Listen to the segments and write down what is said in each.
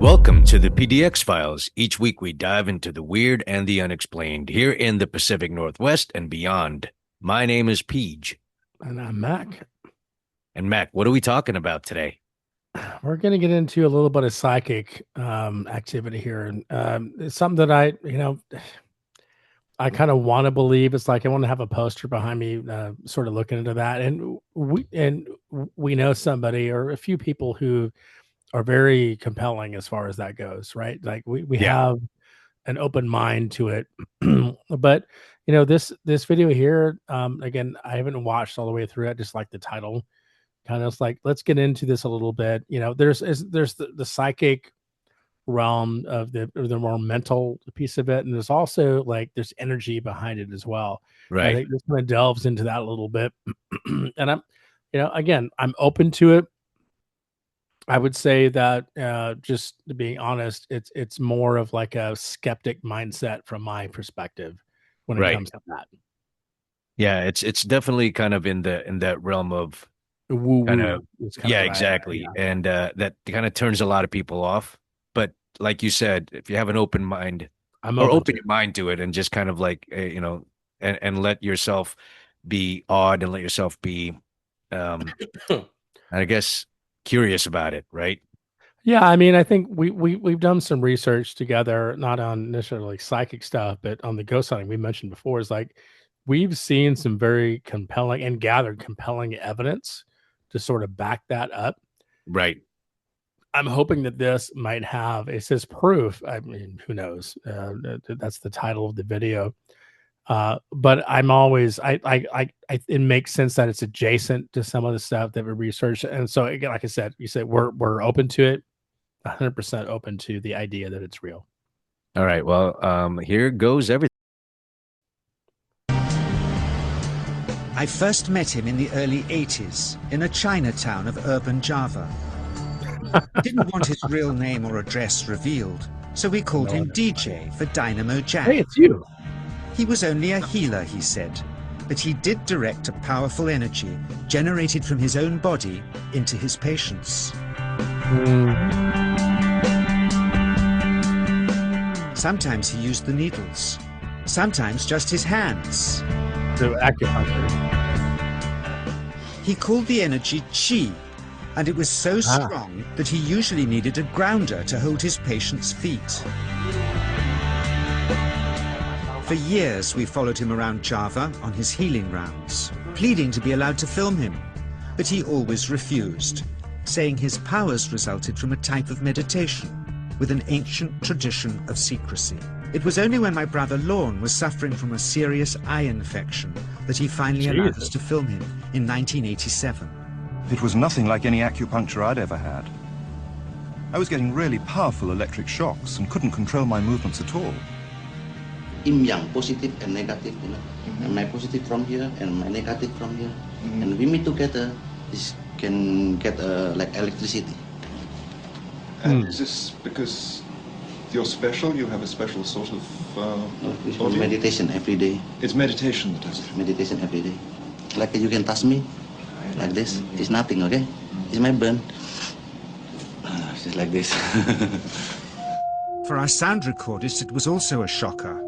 Welcome to the PDX files. Each week we dive into the weird and the unexplained here in the Pacific Northwest and beyond. My name is Peej. And I'm Mac. And Mac, what are we talking about today? We're going to get into a little bit of psychic activity here. And it's something that I kind of want to believe. It's like I want to have a poster behind me, sort of looking into that. And we know somebody or a few people who are very compelling as far as that goes, right? Like we Yeah, have an open mind to it. But this video here, again, I haven't watched all the way through it. Just like the title, kind of like, let's get into this a little bit. There's the psychic realm of the more mental piece of it, and there's also like there's energy behind it as well. And I right. think this kind of delves into that a little bit. And again, I'm open to it. I would say that just being honest, it's more of like a skeptic mindset from my perspective when it Right. comes to that. Yeah, it's definitely kind of in that realm of Woo kind of woo is kind of yeah, what I exactly. And that kind of turns a lot of people off. But like you said, if you have an open mind I'm or open open to. your mind to it and just kind of like and let yourself be awed and let yourself be I guess curious about it, right? Yeah, I mean, I think we've done some research together, not on necessarily psychic stuff, but on the ghost hunting we mentioned before. Is like we've seen some very compelling and gathered compelling evidence to sort of back that up. Right. I'm hoping that this might have it says proof. I mean, who knows? That's the title of the video. But I'm always it makes sense that it's adjacent to some of the stuff that we researched, and so again, like I said, you said we're open to it, 100% open to the idea that it's real. All right. Well, here goes everything. I first met him in the early 80s in a Chinatown of urban Java. He didn't want his real name or address revealed, so we called him DJ for Dynamo Jack. Hey, it's you. He was only a healer, he said, but he did direct a powerful energy generated from his own body into his patients. Sometimes he used the needles, sometimes just his hands. So acupuncture. He called the energy chi, and it was so strong that he usually needed a grounder to hold his patients' feet. For years, we followed him around Java on his healing rounds, pleading to be allowed to film him, but he always refused, saying his powers resulted from a type of meditation with an ancient tradition of secrecy. It was only when my brother Lorne was suffering from a serious eye infection that he finally allowed us to film him in 1987. It was nothing like any acupuncture I'd ever had. I was getting really powerful electric shocks and couldn't control my movements at all. Yin yang, positive and negative, and my positive from here and my negative from here, and we meet together, this can get like electricity. And is this because you're special? You have a special sort of It's meditation every day. It's meditation that does it. Meditation every day. Like you can touch me, like this. It's nothing, okay? It's my burn. Just like this. For our sound recordist, it was also a shocker.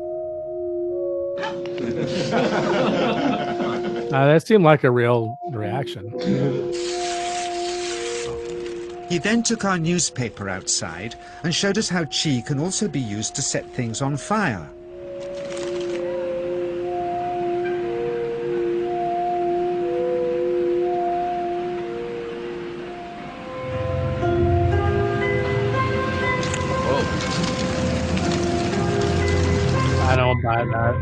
That seemed like a real reaction. He then took our newspaper outside and showed us how chi can also be used to set things on fire. I don't buy that.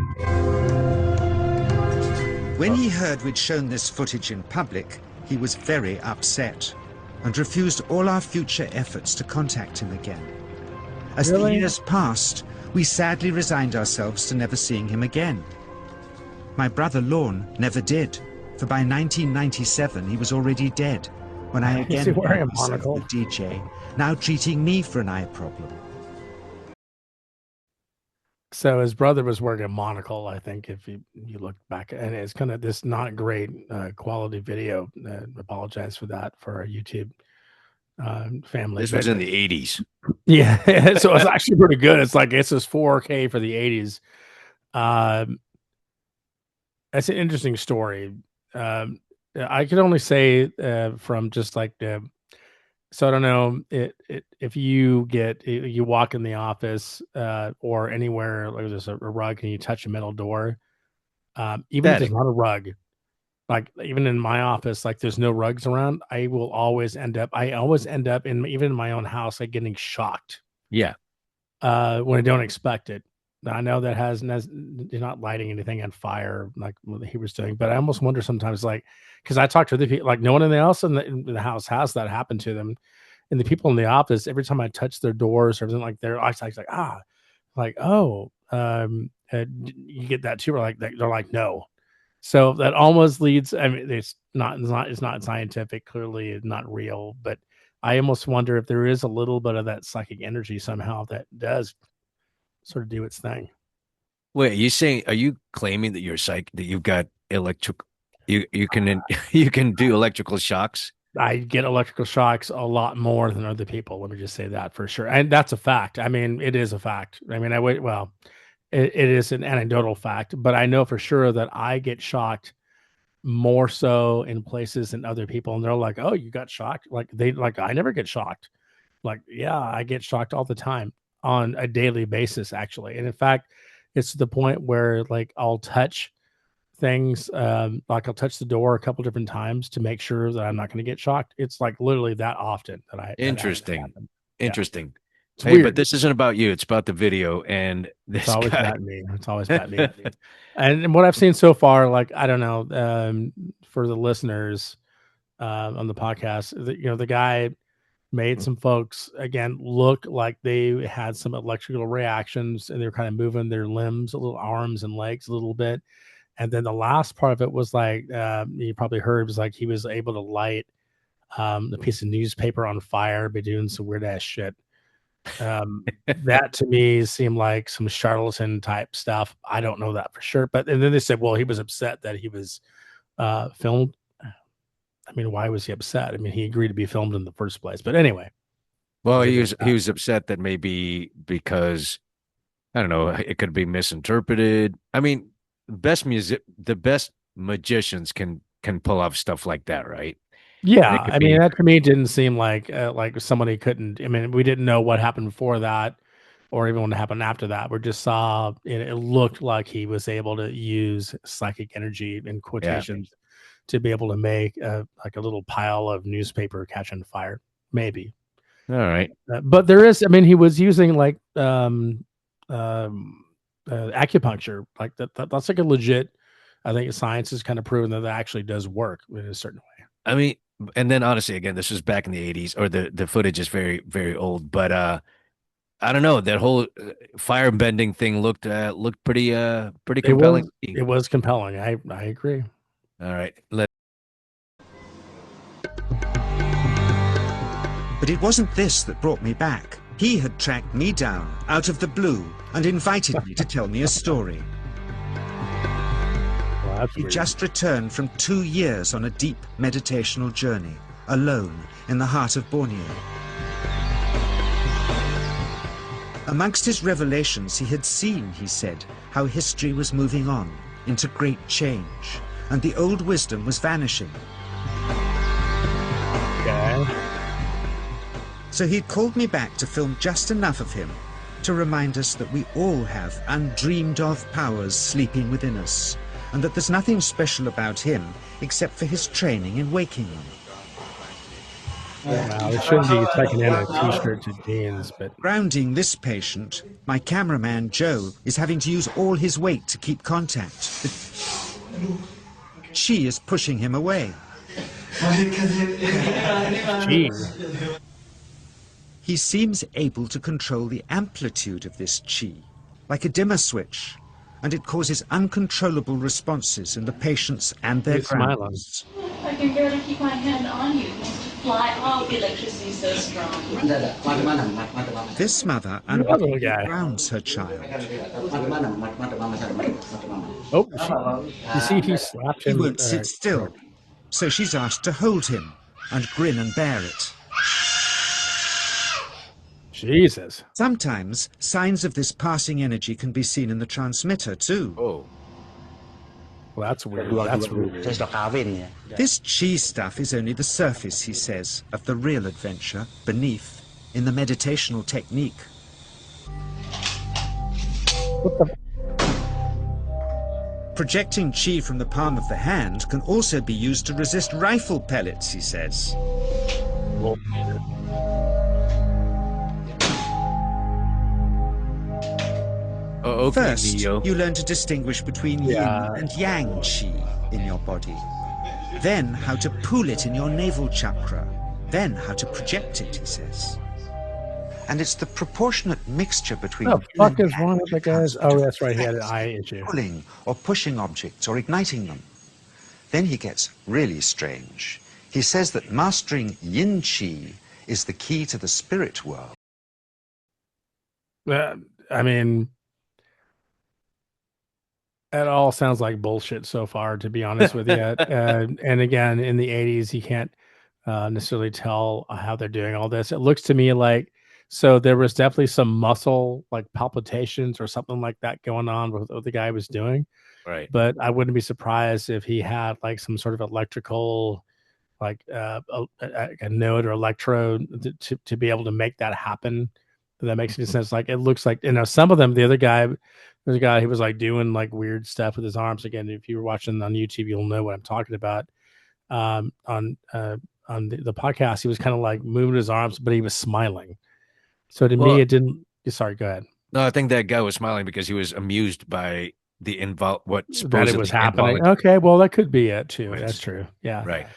When he heard we'd shown this footage in public, he was very upset and refused all our future efforts to contact him again. As the years passed, we sadly resigned ourselves to never seeing him again. My brother Lorne never did, for by 1997 he was already dead, when I again found myself with DJ, now treating me for an eye problem. So his brother was wearing a monocle, I think, if you look back, and it's kind of this not great quality video. Apologize for that for our YouTube family. This was in the 80s. Yeah, so it's actually pretty good. It's like it's just 4K for the 80s. That's an interesting story. Um, I can only say from just like so I don't know if you you walk in the office or anywhere like there's a rug and you touch a metal door, even if there's not a rug, like even in my office, like there's no rugs around, I always end up in even in my own house, like getting shocked. Yeah. When I don't expect it. Now, I know that you're not lighting anything on fire like what he was doing, but I almost wonder sometimes, like, because I talk to other people, like no one else in the house has that happen to them, and the people in the office, every time I touch their doors or everything, like their eyes, like like oh, you get that too, or like they're like no. So that almost leads. I mean, it's not scientific. Clearly, it's not real, but I almost wonder if there is a little bit of that psychic energy somehow that does sort of do its thing. Wait, are you claiming that that you've got you can you can do electrical shocks? I get electrical shocks a lot more than other people. Let me just say that for sure. And that's a fact. I mean, it is a fact. I mean, it is an anecdotal fact, but I know for sure that I get shocked more so in places than other people. And they're like, oh, you got shocked? I never get shocked. Like, yeah, I get shocked all the time on a daily basis, actually. And in fact, it's to the point where like I'll touch things, like I'll touch the door a couple different times to make sure that I'm not going to get shocked. It's like literally that often Interesting. Interesting. It's Hey, but weird. this isn't about you. It's about the video and this It's always guy. about me. It's always about me. And what I've seen so far, like I don't know, for the listeners on the podcast, the guy made some folks again look like they had some electrical reactions and they're kind of moving their limbs, a little arms and legs a little bit. And then the last part of it was like you probably heard was like he was able to light a piece of newspaper on fire, be doing some weird ass shit. That to me seemed like some charlatan type stuff. I don't know that for sure, but and then they said, well, he was upset that he was filmed. I mean, why was he upset? I mean, he agreed to be filmed in the first place. But anyway, Well, he was upset that maybe because I don't know, it could be misinterpreted. I mean, the best magicians can pull off stuff like that, right? yeah, And it could I mean, be that to me didn't seem like somebody couldn't. I mean, we didn't know what happened before that, or even what happened after that. We just saw it looked like he was able to use psychic energy in quotations to be able to make like a little pile of newspaper catch on fire, maybe. All right. But there is, I mean, he was using like acupuncture, like that's like a legit. I think science has kind of proven that actually does work in a certain way. I mean, and then honestly, again, this was back in the 80s, or the footage is very, very old, but I don't know, that whole fire bending thing looked pretty compelling. It was compelling. I agree. All right. But it wasn't this that brought me back. He had tracked me down out of the blue and invited me to tell me a story. Well, He just returned from 2 years on a deep meditational journey, alone in the heart of Borneo. Amongst his revelations, he had seen, he said, how history was moving on into great change, and the old wisdom was vanishing. Okay. So he'd called me back to film just enough of him to remind us that we all have undreamed of powers sleeping within us, and that there's nothing special about him except for his training in waking them. Wow, it shouldn't be tucking in a t-shirt to jeans, but Grounding this patient, my cameraman Joe is having to use all his weight to keep contact. She is pushing him away. gee, He seems able to control the amplitude of this chi, like a dimmer switch, and it causes uncontrollable responses in the patients and their he's smiling. grounders. I can barely keep my hand on you. It wants to fly off. The electricity is so strong. This mother Another unwittingly guy. grounds her child. Oh, you see, he slapped He him. won't sit still, so she's asked to hold him and grin and bear it. Jesus. Sometimes signs of this passing energy can be seen in the transmitter too. Oh. Well, that's weird. That's really weird. This chi stuff is only the surface, he says, of the real adventure beneath, in the meditational technique. What the? Projecting chi from the palm of the hand can also be used to resist rifle pellets, he says. Oh, okay, First, Neo. you learn to distinguish between yin and yang chi in your body. Then how to pool it in your navel chakra. Then how to project it, he says. And it's the proportionate mixture between What the fuck is wrong with the guys? Oh, that's right. He had an eye issue. pulling or pushing objects or igniting them. Then he gets really strange. He says that mastering yin chi is the key to the spirit world. I mean, it all sounds like bullshit so far, to be honest with you. And again, in the 80s, you can't necessarily tell how they're doing all this. It looks to me like, so there was definitely some muscle like palpitations or something like that going on with what the guy was doing. Right. But I wouldn't be surprised if he had like some sort of electrical, like a node or electrode to be able to make that happen. If that makes any sense. Like it looks like, some of them, the other guy, there's a guy who was like doing like weird stuff with his arms. Again, if you were watching on YouTube, you'll know what I'm talking about. On the podcast, he was kind of like moving his arms, but he was smiling. So to me, it didn't. Sorry, go ahead. No, I think that guy was smiling because he was amused by the what that it was happening. Okay, well, that could be it too. That's true. Yeah, right.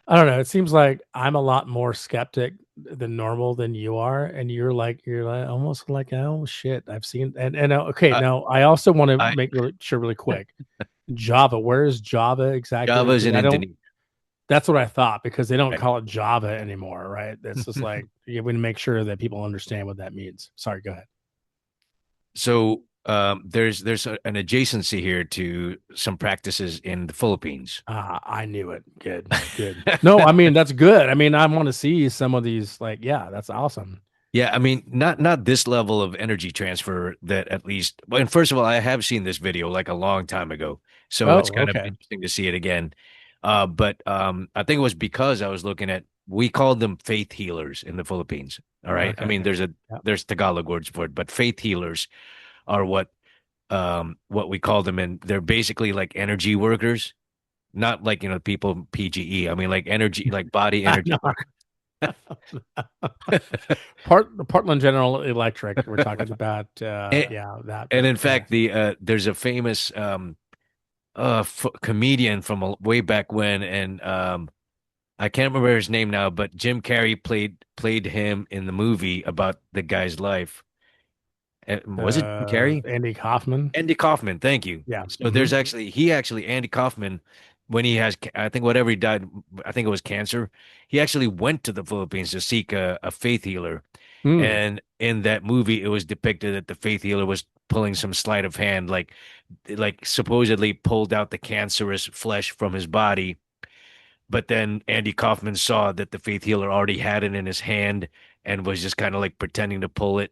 I don't know. It seems like I'm a lot more skeptic than normal than you are, and you're like almost like, oh shit, I've seen and okay. Now I also want to make sure really quick. Java, where is Java exactly? Java's in Indonesia. That's what I thought, because they don't call it Java anymore, right? It's just like you want to make sure that people understand what that means. Sorry, go ahead. So there's an adjacency here to some practices in the Philippines. I knew it. Good. No, I mean that's good. I mean, I want to see some of these. Like, yeah, that's awesome. Yeah, I mean, not this level of energy transfer that at least. Well, and first of all, I have seen this video like a long time ago, so it's kind of interesting to see it again. But I think it was because I was looking at, we called them faith healers in the Philippines. All right. Okay. I mean, there's Tagalog words for it, but faith healers are what we call them. And they're basically like energy workers, not like, people PGE. I mean, like energy, like body energy. Portland General Electric. We're talking about, that. And in fact, there's a famous, comedian from way back when, and I can't remember his name now, but Jim Carrey played him in the movie about the guy's life. Was it Jim Carrey? Andy Kaufman. Andy Kaufman, thank you. Yeah. So there's actually Andy Kaufman, when he has, I think whatever he died, I think it was cancer. He actually went to the Philippines to seek a faith healer. And in that movie, it was depicted that the faith healer was pulling some sleight of hand, like supposedly pulled out the cancerous flesh from his body. But then Andy Kaufman saw that the faith healer already had it in his hand and was just kind of like pretending to pull it.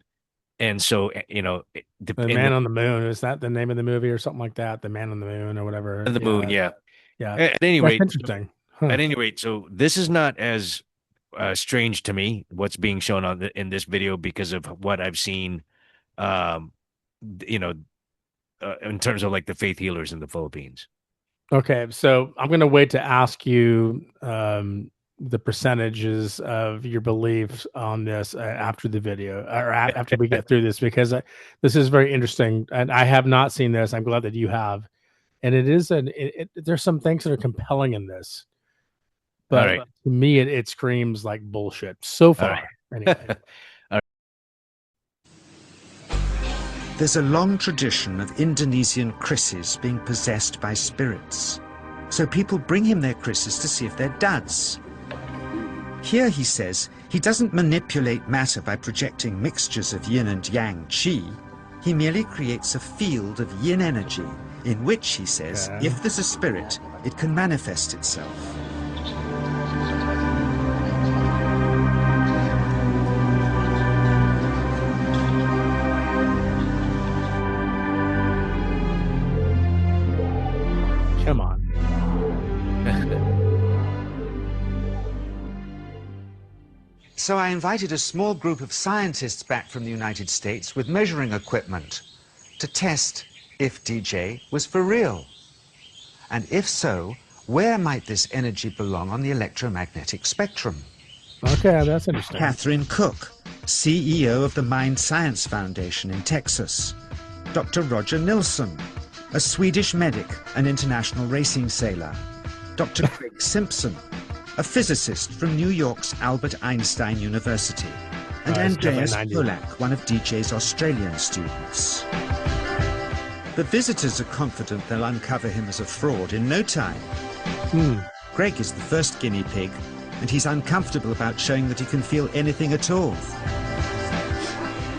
And so, the Man on the Moon, is that the name of the movie or something like that? The Man on the Moon or whatever. The moon, yeah. At any rate, interesting. At any rate, so this is not as strange to me, what's being shown in this video, because of what I've seen, in terms of like the faith healers in the Philippines. Okay, so I'm going to wait to ask you the percentages of your beliefs on this after the video, or after we get through this, because this is very interesting, and I have not seen this. I'm glad that you have, and it is there's some things that are compelling in this, but to me it screams like bullshit so far. Anyway. There's a long tradition of Indonesian krisis being possessed by spirits. So people bring him their krisis to see if they're duds. Here, he says, he doesn't manipulate matter by projecting mixtures of yin and yang chi. He merely creates a field of yin energy, in which, he says, if there's a spirit, it can manifest itself. So I invited a small group of scientists back from the United States with measuring equipment to test if DJ was for real. And if so, where might this energy belong on the electromagnetic spectrum? Okay, that's interesting. Catherine Cook, CEO of the Mind Science Foundation in Texas. Dr. Roger Nilsson, a Swedish medic and international racing sailor. Dr. Craig Simpson, a physicist from New York's Albert Einstein University. And Andreas Polak, one of DJ's Australian students. The visitors are confident they'll uncover him as a fraud in no time. Greg is the first guinea pig, and he's uncomfortable about showing that he can feel anything at all.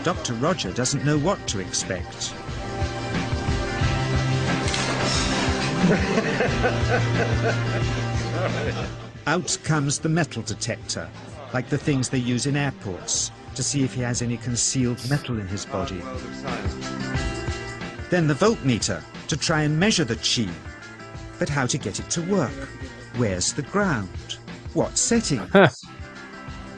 Dr. Roger doesn't know what to expect. Out comes the metal detector, like the things they use in airports, to see if he has any concealed metal in his body. Then the voltmeter, to try and measure the chi. But how to get it to work? Where's the ground? What settings?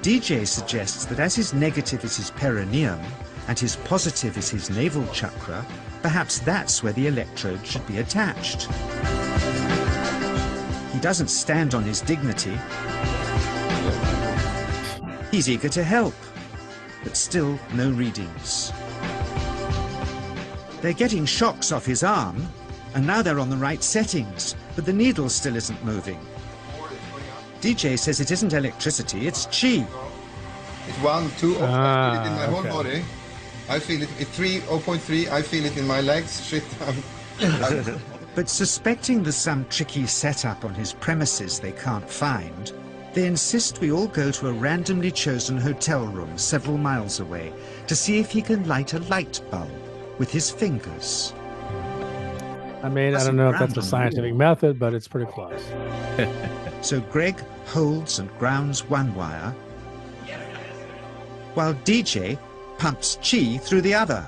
DJ suggests that as his negative is his perineum and his positive is his navel chakra, perhaps that's where the electrode should be attached. He doesn't stand on his dignity. He's eager to help, but still no readings. They're getting shocks off his arm, and now they're on the right settings, but the needle still isn't moving. DJ says it isn't electricity, it's chi. It's 1, 2, I feel it in my whole body. I feel it at 3, 0.3, I feel it in my legs. Shit. But suspecting there's some tricky setup on his premises they can't find, they insist we all go to a randomly chosen hotel room several miles away to see if he can light a light bulb with his fingers. I mean, I don't know if that's a scientific method, but it's pretty close. So Greg holds and grounds one wire, while DJ pumps chi through the other.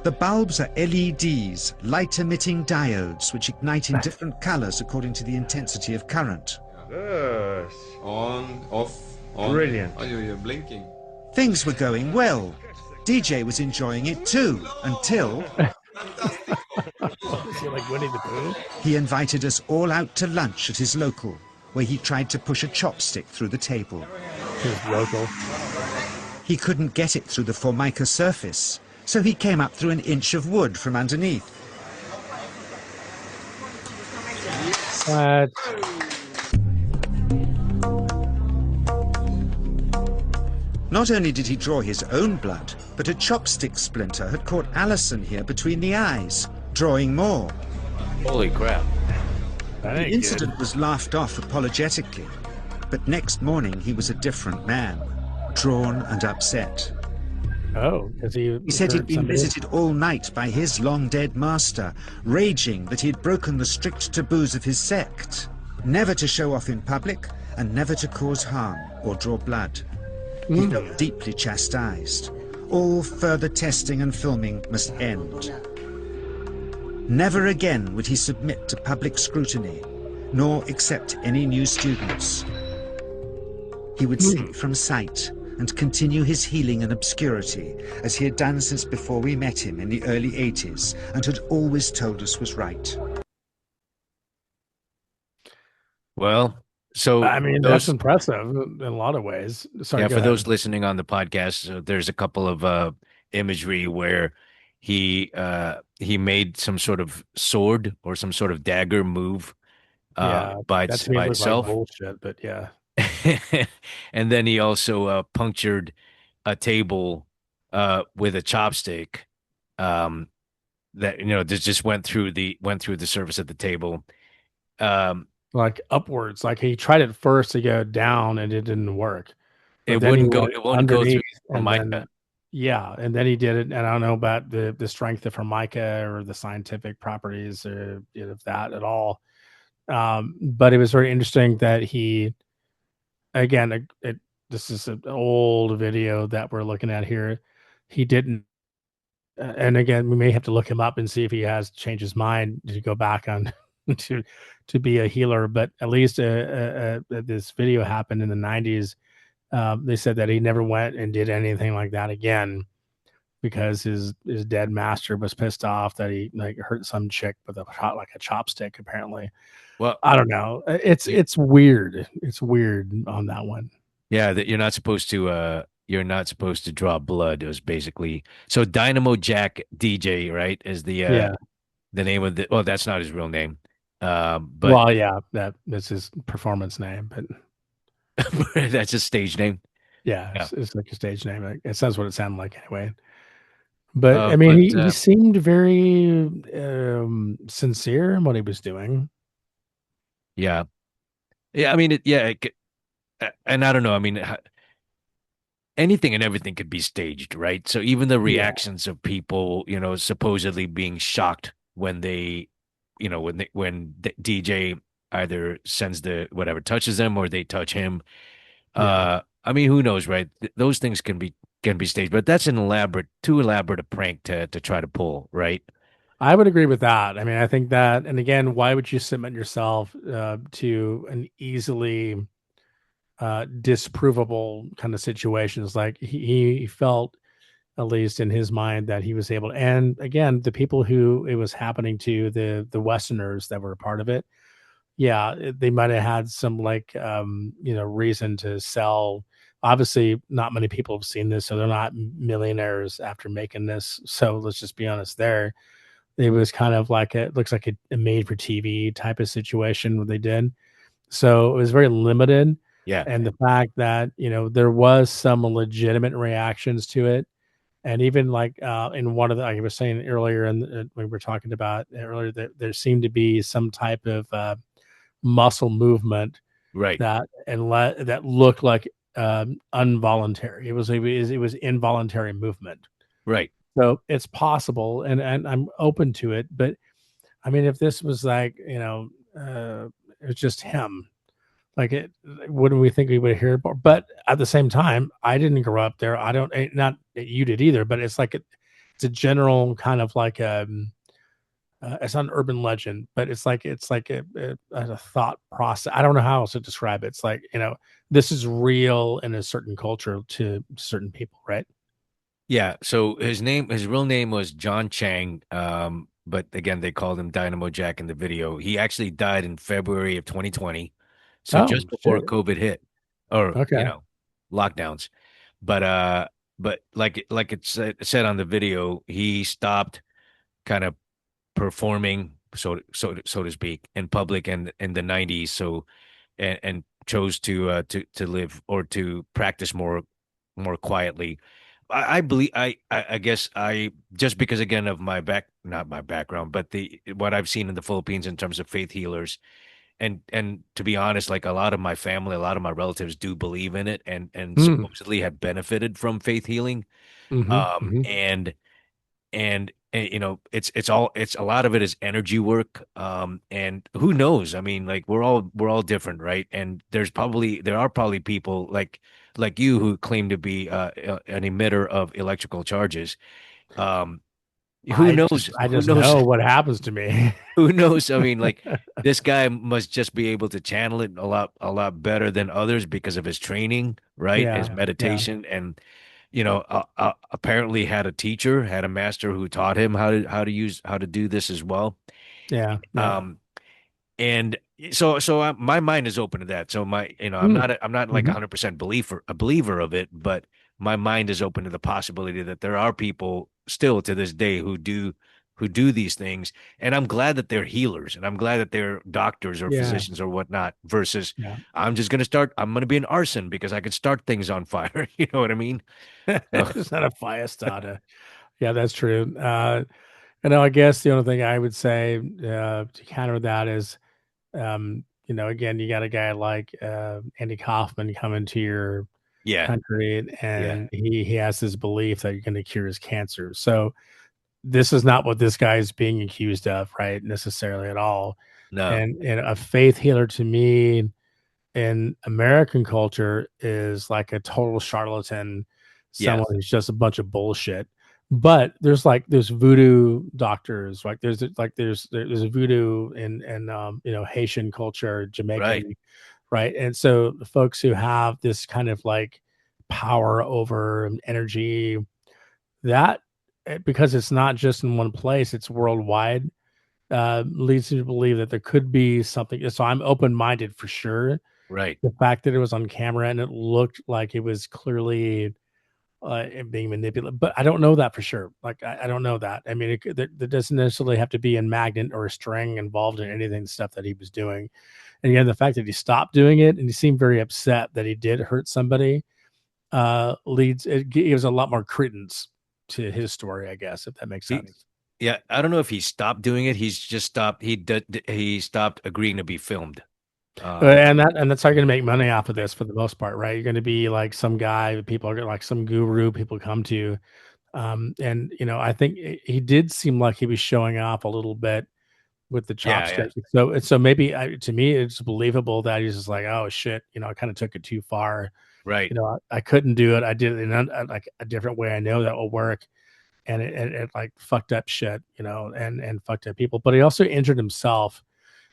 The bulbs are LEDs, light-emitting diodes, which ignite in different colors according to the intensity of current. Yes. On, off, on. Brilliant. Oh, you're blinking. Things were going well. DJ was enjoying it too, until Is he like Winnie the Pooh? he invited us all out to lunch at his local, where he tried to push a chopstick through the table. His local. He couldn't get it through the Formica surface, so he came up through an inch of wood from underneath. What? Not only did he draw his own blood, but a chopstick splinter had caught Alison here between the eyes, drawing more. Holy crap. The incident was laughed off apologetically, but next morning he was a different man, drawn and upset. Oh, because he said he'd been visited all night by his long-dead master, raging that he'd broken the strict taboos of his sect, never to show off in public and never to cause harm or draw blood. He felt deeply chastised. All further testing and filming must end. Never again would he submit to public scrutiny, nor accept any new students. He would slip from sight and continue his healing in obscurity, as he had done since before we met him in the early 80s, and had always told us was right. Well, so I mean, that's impressive in a lot of ways. Sorry, yeah, for those listening on the podcast, there's a couple of imagery where he made some sort of sword or some sort of dagger move by itself. Like bullshit, but yeah. And then he also punctured a table with a chopstick that just went through the surface of the table. Like upwards, like he tried it first to go down and it didn't work. It wouldn't go through Formica. Yeah, and then he did it, and I don't know about the strength of Formica or the scientific properties of that at all. But it was very interesting that he, again, this is an old video that we're looking at here. He didn't, and again, we may have to look him up and see if he has changed his mind to go back on to be a healer. But at least this video happened in the 90s, They said that he never went and did anything like that again because his dead master was pissed off that he like hurt some chick with a chopstick. Apparently, Well, I don't know. It's weird. It's weird on that one. yeah, that you're not supposed to draw blood. It was basically so Dynamo Jack DJ, right? Is Yeah. the name of the well, that's not his real name. But Well, yeah, that's his performance name, but that's his stage name. yeah, Yeah. it's like a stage name. It sounds what it sounded like anyway. But I mean, But he seemed very sincere in what he was doing. yeah. Yeah, I mean and I don't know. I mean, anything and everything could be staged, right? So even the Yeah, reactions of people, supposedly being shocked when they, when the DJ either sends the whatever touches them or they touch him. yeah. I mean, who knows, right? Those things can be staged, but that's too elaborate a prank to try to pull, right? I would agree with that. I mean, I think that, and again, why would you submit yourself to an easily disprovable kind of situations? Like he felt, at least in his mind, that he was able. And again, the people who it was happening to, the Westerners that were a part of it, yeah, they might have had some like reason to sell. Obviously, not many people have seen this, so they're not millionaires after making this. So let's just be honest there. It was kind of like it looks like a made for TV type of situation what they did. So it was very limited. Yeah. And the fact that, there was some legitimate reactions to it. And even like in one of the, like I was saying earlier, and we were talking about earlier, that there seemed to be some type of muscle movement Right. that looked like involuntary. It was involuntary movement. Right. So it's possible, and I'm open to it. But I mean, if this was like it's just him, like it, wouldn't we think we would hear more? But at the same time, I didn't grow up there. I don't, not that you did either. But it's like it's a general kind of like it's not an urban legend, but it's like a thought process. I don't know how else to describe it. It's like this is real in a certain culture to certain people, right? Yeah. So his real name was John Chang. But again, they called him Dynamo Jack in the video. He actually died in February of 2020. So Oh just before shit. COVID hit or, Okay. lockdowns. But like it said on the video, he stopped kind of performing so to speak in public and in the 90s. So and chose to live or to practice more quietly. I believe I guess I just because again of my not my background, but the what I've seen in the Philippines in terms of faith healers, and to be honest, like a lot of my family, a lot of my relatives do believe in it and Mm. supposedly have benefited from faith healing. Mm-hmm, mm-hmm. It's a lot of it is energy work. And who knows? I mean, like we're all different, right? And there are probably people like you who claim to be an emitter of electrical charges. um who knows I who just knows know what happens to me. who knows? I mean, like this guy must just be able to channel it a lot better than others because of his training, right? His Yeah, yeah, meditation, and apparently had a teacher, had a master who taught him how to do this as well. yeah, yeah. Um, and so my mind is open to that. So Mm. I'm not like Mhm. 100% a believer of it, but my mind is open to the possibility that there are people still to this day who do these things, and I'm glad that they're healers, and I'm glad that they're doctors or Yeah, physicians or whatnot. Versus, yeah. I'm gonna be an arson because I can start things on fire. You know what I mean? So, It's not a fire starter. Yeah, that's true. I guess the only thing I would say to counter that is, again, you got a guy like Andy Kaufman coming to your yeah, country, yeah, and he has this belief that you're going to cure his cancer. So this is not what this guy is being accused of, right? Necessarily at all. no, And a faith healer to me in American culture is like a total charlatan, yes, someone who's just a bunch of bullshit. But there's voodoo doctors, like there's a voodoo in Haitian culture, right, Jamaican. right? And so the folks who have this kind of like power over energy, that because it's not just in one place, it's worldwide, leads me to believe that there could be something. So I'm open minded for sure. Right. The fact that it was on camera and it looked like it was clearly being manipulated, but I don't know that for sure. Like I don't know that. I mean, there doesn't necessarily have to be a magnet or a string involved in anything stuff that he was doing. And again, the fact that he stopped doing it and he seemed very upset that he did hurt somebody leads it gives a lot more credence to his story, I guess, if that makes sense. Yeah, I don't know if he stopped doing it. He's just stopped. He stopped agreeing to be filmed. And that's how you're going to make money off of this for the most part, right? You're going to be like some guy, people are like some guru people come to. And I think he did seem like he was showing off a little bit with the Yeah. chopsticks. So maybe to me, it's believable that he's just like, oh shit, I kind of took it too far. Right. I couldn't do it. I did it in like a different way. I know that will work. And it like fucked up shit, and fucked up people. But he also injured himself,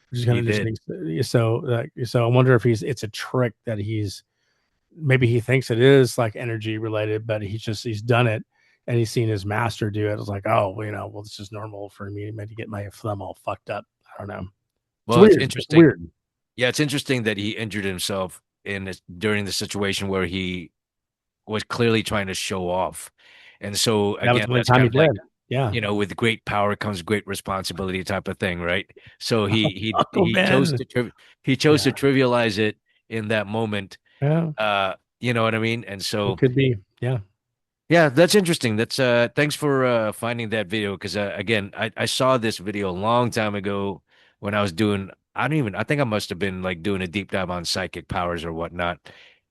which is kind He of did. interesting. So I wonder if it's a trick that maybe he thinks it is like energy related, but he's done it and he's seen his master do it. It's like, oh, well, this is normal for me to get my thumb all fucked up. I don't know. Well, it's Weird. It's interesting. weird. Yeah, it's interesting that he injured himself during the situation where he was clearly trying to show off. And so That was again, the only that's time kind he of like, did. Yeah. with great power comes great responsibility type of thing, right? So Uncle he chose Ben. to trivialize it in that moment. Yeah. You know what I mean? And so It could be. Yeah. yeah, that's interesting. That's thanks for finding that video because again, I saw this video a long time ago when I was doing I think I must have been like doing a deep dive on psychic powers or whatnot.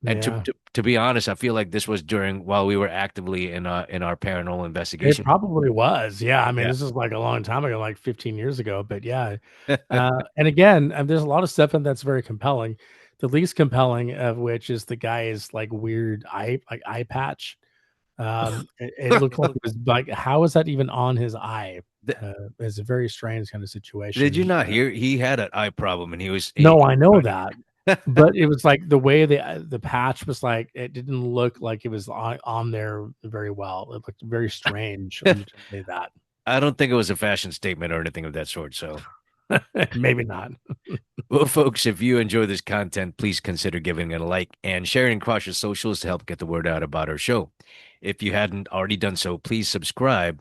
And Yeah. to be honest, I feel like this was while we were actively in our paranormal It investigation. probably was. Yeah. I mean, Yeah. this is like a long time ago, like 15 years ago. But yeah. And again, there's a lot of stuff in that's very compelling. The least compelling of which is the guy's like weird eye patch. It looked like it was like, how is that even on his eye? Th- It's a very strange kind of Did you situation. not hear? He had an eye problem and he was No, I know trying that, to. but it was like the way the patch was like, it didn't look like it was on there very well. It looked very strange. Let me just say that. I don't think it was a fashion statement or anything of that sort. So. Maybe not. Well, folks, if you enjoy this content, please consider giving it a like and sharing across your socials to help get the word out about our show. If you hadn't already done so, please subscribe.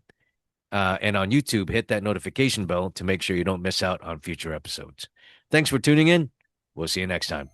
And on YouTube, hit that notification bell to make sure you don't miss out on future episodes. Thanks for tuning in. We'll see you next time.